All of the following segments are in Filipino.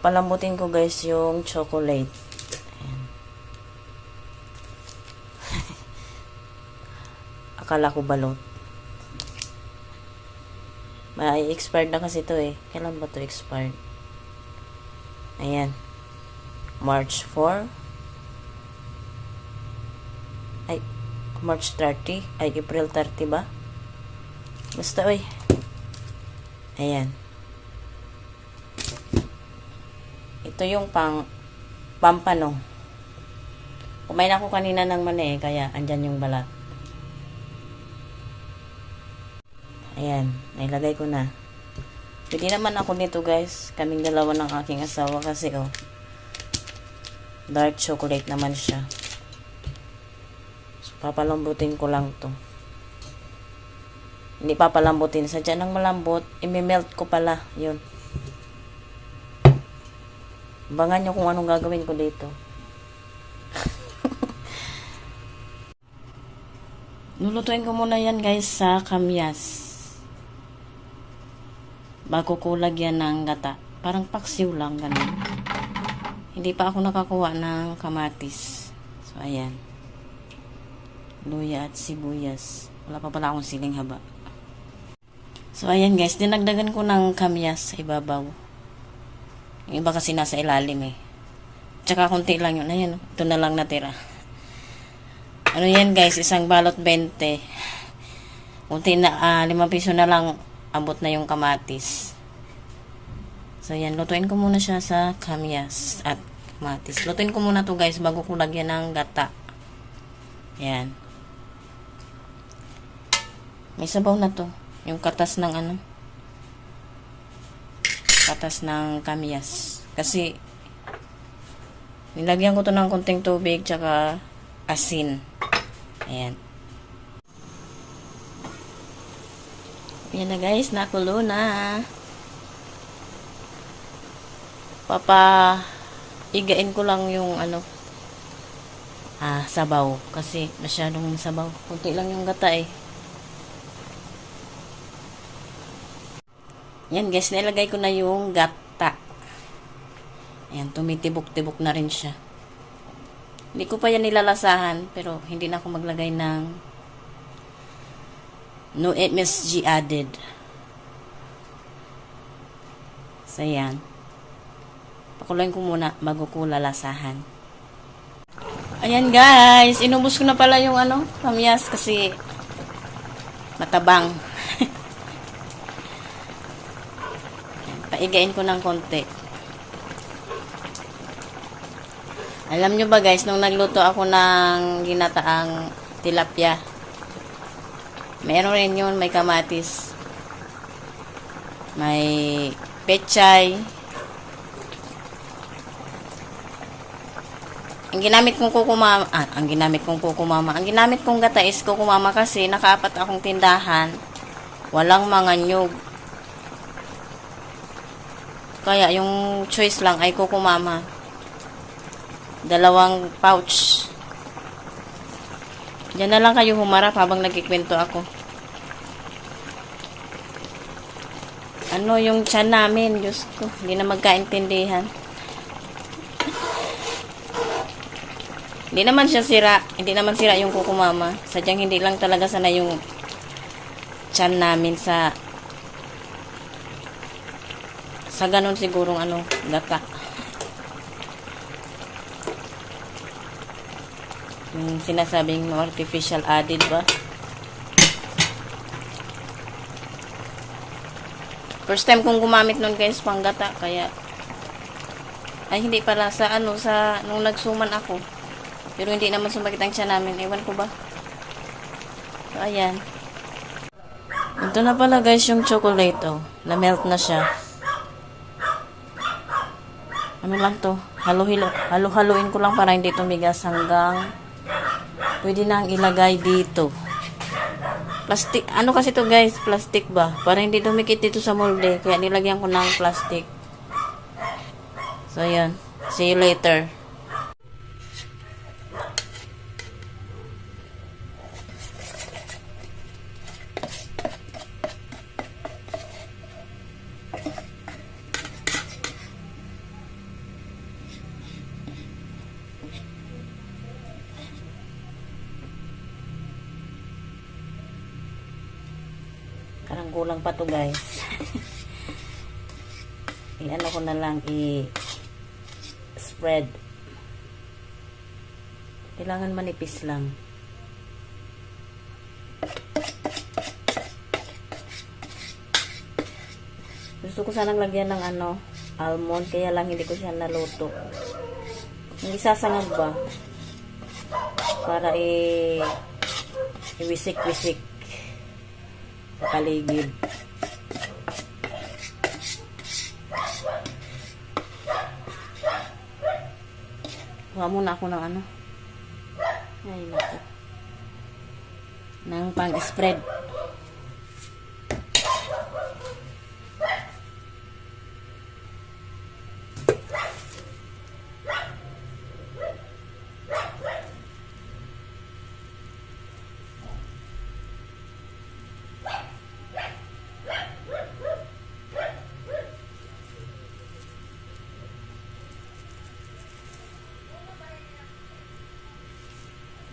Papalambutin ko guys yung chocolate. Ayan. Akala ko balot. May expired na kasi to eh. Kailan ba to expired? Ayan. March 4. Ay, March 30. Ay, April 30 ba? Basta oy. Ayan. Ito yung pampano. Kumain ako kanina ng mani eh, kaya andyan yung balat. Ayan, nailagay ko na. Pwede naman ako nito guys. Kaming dalawa ng aking asawa kasi oh. Dark chocolate naman siya. So, papalambutin ko lang to. Hindi papalambutin. Sadya nang malambot, i-melt ko pala. Yun. Abangan nyo kung anong gagawin ko dito. Lulutuin ko muna yan guys sa kamyas. Bago ko lagyan ng gata. Parang paksiw lang, ganun. Hindi pa ako nakakuha ng kamatis. So, ayan. Luya at sibuyas. Wala pa pala akong siling haba. So, ayan guys. Dinagdagan ko ng kamyas sa ibabaw. Yung iba kasi nasa ilalim eh. Tsaka konti lang yun. Ayan, ito na lang natira. Ano yan guys? Isang balot 20. Kunti na, 5 piso na lang. Abot na yung kamatis. So, yan. Lutuin ko muna siya sa kamyas at kamatis. Lutuin ko muna to guys bago ko lagyan ng gata. Yan. May sabaw na to. Yung katas ng ano. Katas ng kamyas. Kasi, nilagyan ko to ng konting tubig tsaka asin. Ayan. Yan na guys, nakulo na. Igain ko lang yung ano, sabaw. Kasi masyadong sabaw. Kunti lang yung gata eh. Yan guys, nilagay ko na yung gata. Ayan, tumitibok-tibok na rin siya. Hindi ko pa yan nilalasahan, pero hindi na ako maglagay ng no MSG added. So, yan. Pakuluin ko muna bago ko lalasahan. Ayan guys, inubos ko na pala yung ano, kamyas kasi matabang. Paigain ko ng konti. Alam nyo ba guys, nung nagluto ako ng ginataang tilapia, meron rin yun, may kamatis, may pechay. Ang ginamit kong kukumama, ang ginamit kong gata is kukumama kasi nakaapat akong tindahan, walang mga nyug. Kaya yung choice lang ay kukumama. 2 pouch. Diyan na lang kayo humarap habang nagkikwento ako. Ano yung tiyan namin, Diyos ko, hindi na magkaintindihan. Hindi naman siya sira, hindi naman sira yung kukumama. Sadyang hindi lang talaga sana yung tiyan namin sa ganun sigurong ano, gata. Yung sinasabing artificial added ba? First time kong gumamit nun guys, panggata, kaya ay hindi pala sa ano, sa nung nagsuman ako. Pero hindi naman sumakit ang tiyan namin, ewan ko ba. So, ayan. Ito na pala guys yung chocolate, oh. Na-melt na siya. Ano lang to? Halo-haloin ko lang para hindi tumigas hanggang pwede nang ilagay dito. Plastic, ano kasi to guys, plastic ba? Para hindi dumikit dito sa molde. Kaya nilagyan ko ng plastic. So, ayan. See you later. Parang kulang pa to guys. I-ano ko na lang i-spread. Kailangan manipis lang. Gusto ko sanang lagyan ng almond, kaya lang hindi ko siya naluto. Hindi sasangag ba? Para iwisik-wisik sa paligid. Kuha muna ako ng ay naku. Ng pang-spread.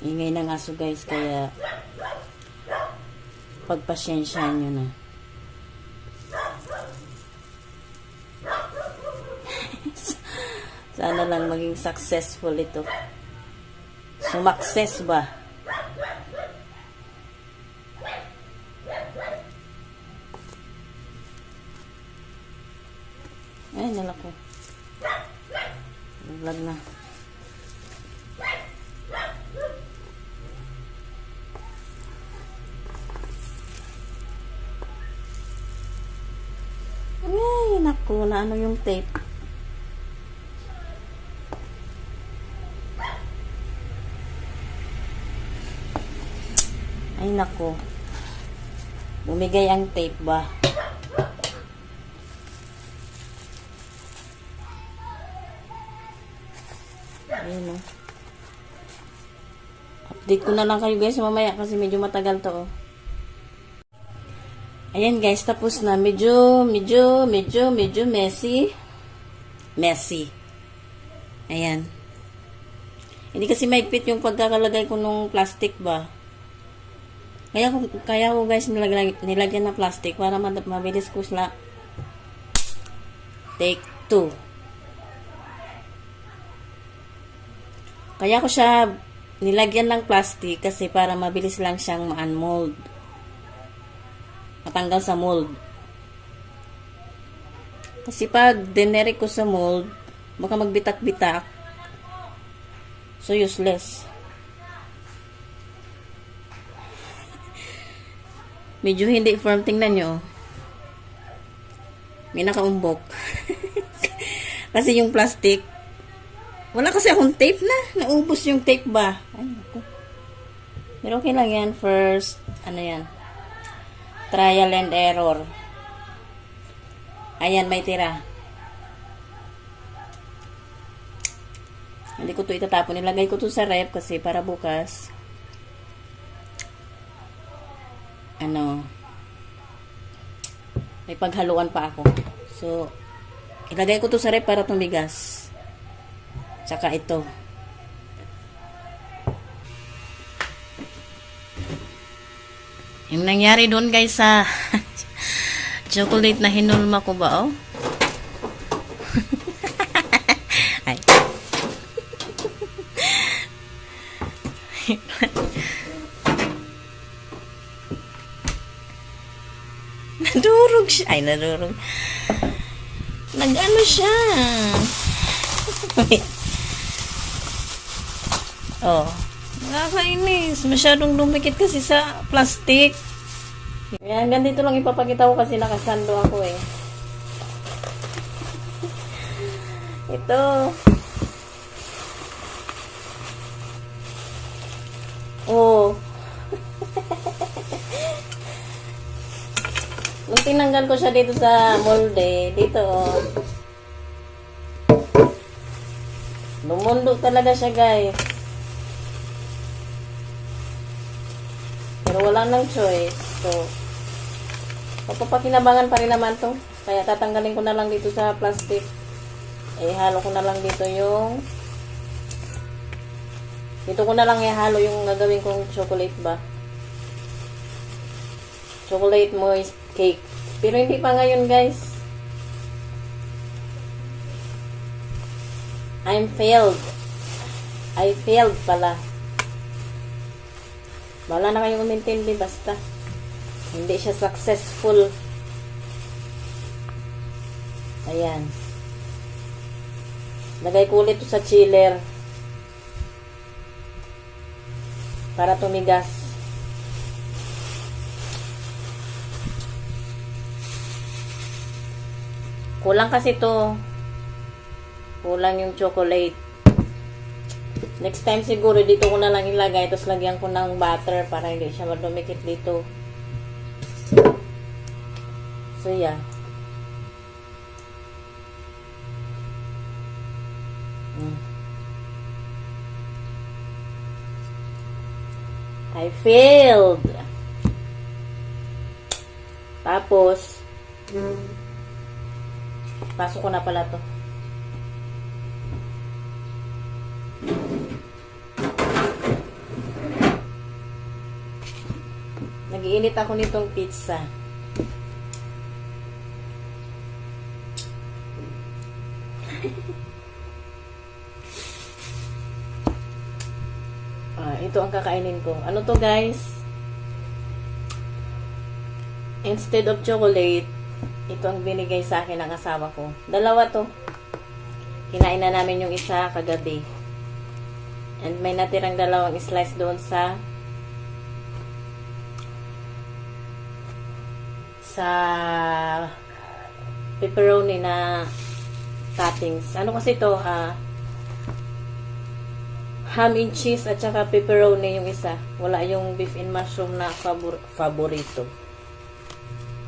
Ingay ng aso guys, kaya pagpasyensyahan nyo na. Sana lang maging successful ito. Sumakses ba? Ay, nalako. Vlog na. Ay, naku, na yung tape. Ay, naku. Bumigay ang tape ba? Ayun, update ko na lang kayo guys mamaya kasi medyo matagal to. Ayan guys, tapos na. Medyo messy. Ayan. Hindi kasi maigpit yung pagkakalagay ko nung plastic ba. Kaya ko guys nilagyan ng plastic para mabilis ko sila. Take 2. Kaya ko siya nilagyan ng plastic kasi para mabilis lang siyang ma-unmold. Matanggal sa mold. Kasi pag dinere ko sa mold, baka magbitak-bitak. So useless. Medyo hindi firm, tingnan nyo. May nakaumbok. Kasi yung plastic, wala kasi akong tape na. Naubos yung tape ba? Ay, naku. Pero okay lang yan. First, yan? Trial and error. Ayan, may tira. Hindi ko to itatapon. Nilagay ko to sa ref kasi para bukas. May paghaluan pa ako. So, ilagay ko to sa ref para tumigas. Tsaka ito. Yung nangyari doon guys sa chocolate na hinulma ko ba, oh? Ay. Nadurog siya. Ay, nadurog. Nag-ano siya. Oh. Nakakainis. Masyadong lumikit kasi sa plastic. Kaya hanggang dito lang ipapakita ko kasi nakasando ako eh. Ito. Oh. Nung tinanggal ko siya dito sa molde, dito oh. Lumundo talaga siya guys. Pero wala nang choice. So, papapakinabangan pa rin naman to. Kaya tatanggalin ko na lang dito sa plastic. Ihalo ko na lang dito yung dito ko na lang ihalo yung gagawin kong chocolate ba. Chocolate moist cake. Pero hindi pa ngayon, guys. I'm failed. I failed pala. Wala na kayong umintindi, basta. Hindi siya successful. Ayan. Lagay ko ulit ito sa chiller. Para tumigas. Kulang kasi to. Kulang yung chocolate. Next time siguro dito ko na lang ilagay. Tapos lagyan ko ng butter para hindi siya madumikit dito. So yeah. I failed. Tapos, pasok ko na pala to. Nag-iinit ako nitong pizza. Ito ang kakainin ko. Ano to, guys? Instead of chocolate, ito ang binigay sa akin ng asawa ko. Dalawa to. Kinain na namin yung isa kagabi. And may natirang dalawang slice doon sa pepperoni na toppings. Ano kasi to? Ham and cheese at saka pepperoni yung isa. Wala yung beef and mushroom na favorito.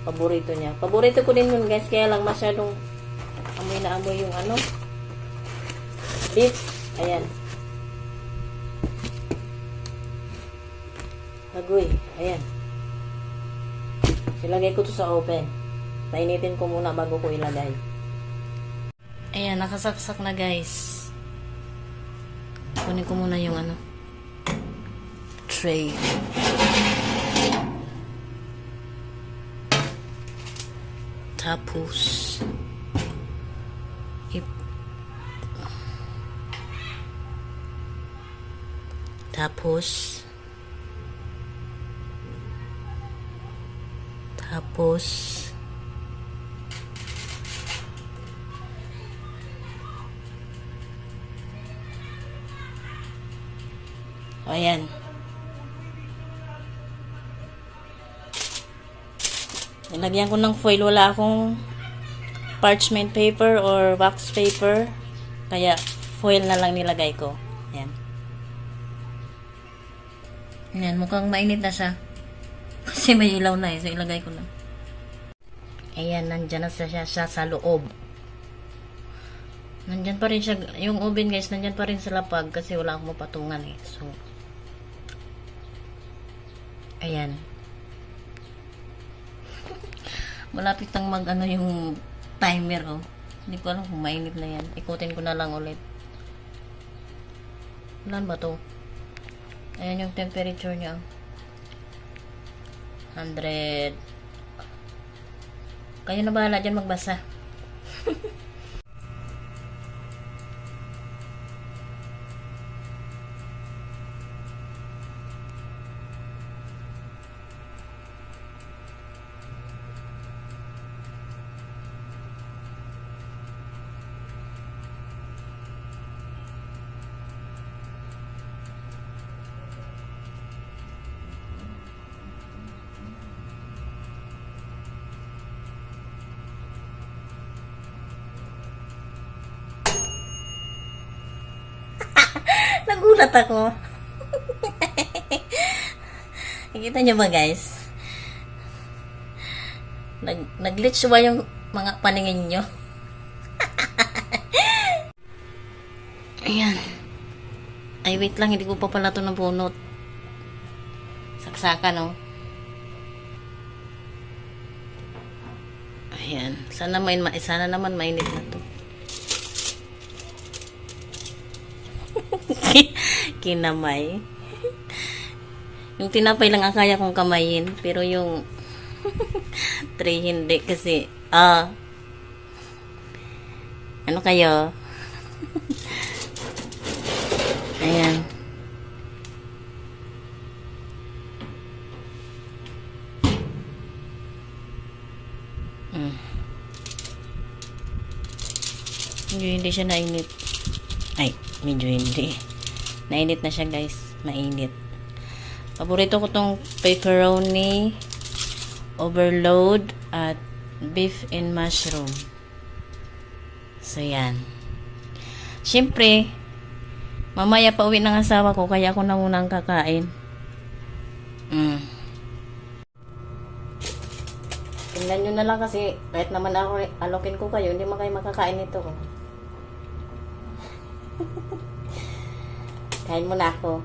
Paborito niya. Paborito ko din yun, guys. Kaya lang masyadong amoy na amoy yung ano. Beef. Ayan. Agoy. Ayan. Ilagay ko to sa oven. Painitin ko muna bago ko ilagay. Ayan. Nakasaksak na, guys. Kunin ko muna yung ano. Tray. Tapos ayan. Nilagyan ko ng foil. Wala akong parchment paper or wax paper. Kaya foil na lang nilagay ko. Ayan. Ayan, mukhang mainit na siya. Kasi may ilaw na eh. So ilagay ko na. Ayan, nandyan na siya sa loob. Nandyan pa rin siya. Yung oven, guys, nandyan pa rin sa lapag. Kasi wala akong mapatungan eh. So, ayan. Malapit nang mag-ano yung timer, oh. Hindi ko alam kung mainit na yan. Ikutin ko na lang ulit. Ilan ba to? Ayan yung temperature niya. 100. Kayo na bahala dyan magbasa. Nagulat ako. Nakita niyo ba, guys? Nag-glitch ba yung mga paningin nyo? Ayan. Ay, wait lang. Hindi ko pa pala ito nabunot. Saksakan, oh. Ayan. Sana naman mainit na to. Kinamay. Yung tinapay lang ang kaya kong kamayin. Pero yung 3 hindi kasi, ano kayo? Ayan. Medyo hindi siya nainit. Ay, medyo hindi. Nainit na siya, guys. Mainit. Paborito ko tong pepperoni, overload, at beef and mushroom. So, yan. Siyempre, mamaya pa uwi ng asawa ko, kaya ako na munang kakain. Tingnan nyo na lang kasi, kahit naman ako, alokin ko kayo, hindi mo kayo makakain ito. Kain muna ako.